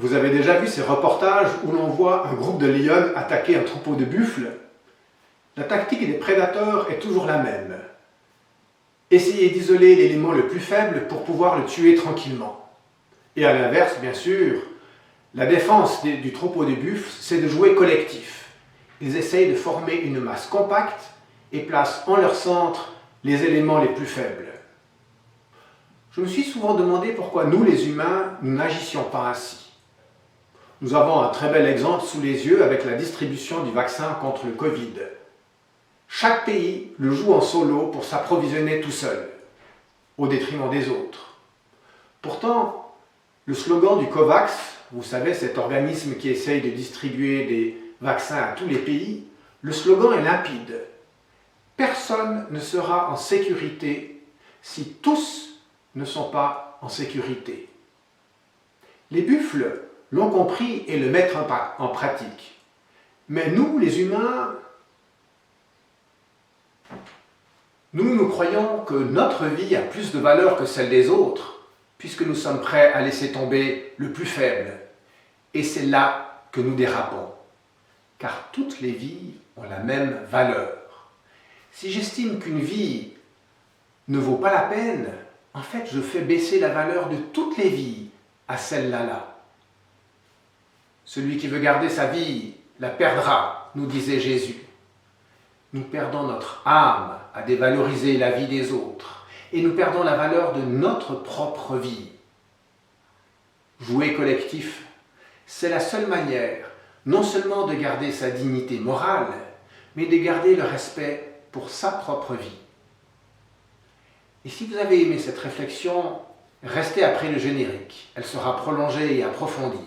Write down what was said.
Vous avez déjà vu ces reportages où l'on voit un groupe de lions attaquer un troupeau de buffles? La tactique des prédateurs est toujours la même. Essayer d'isoler l'élément le plus faible pour pouvoir le tuer tranquillement. Et à l'inverse, bien sûr, la défense du troupeau de buffles, c'est de jouer collectif. Ils essayent de former une masse compacte et placent en leur centre les éléments les plus faibles. Je me suis souvent demandé pourquoi nous, les humains, nous n'agissions pas ainsi. Nous avons un très bel exemple sous les yeux avec la distribution du vaccin contre le Covid. Chaque pays le joue en solo pour s'approvisionner tout seul, au détriment des autres. Pourtant, le slogan du COVAX, vous savez, cet organisme qui essaye de distribuer des vaccins à tous les pays, le slogan est limpide. Personne ne sera en sécurité si tous ne sont pas en sécurité. Les buffles l'ont compris et le mettent en pratique. Mais nous, les humains, nous croyons que notre vie a plus de valeur que celle des autres, puisque nous sommes prêts à laisser tomber le plus faible. Et c'est là que nous dérapons, car toutes les vies ont la même valeur. Si j'estime qu'une vie ne vaut pas la peine, en fait, je fais baisser la valeur de toutes les vies à celle-là. Celui qui veut garder sa vie la perdra, nous disait Jésus. Nous perdons notre âme à dévaloriser la vie des autres et nous perdons la valeur de notre propre vie. Jouer collectif, c'est la seule manière non seulement de garder sa dignité morale, mais de garder le respect pour sa propre vie. Et si vous avez aimé cette réflexion, restez après le générique. Elle sera prolongée et approfondie.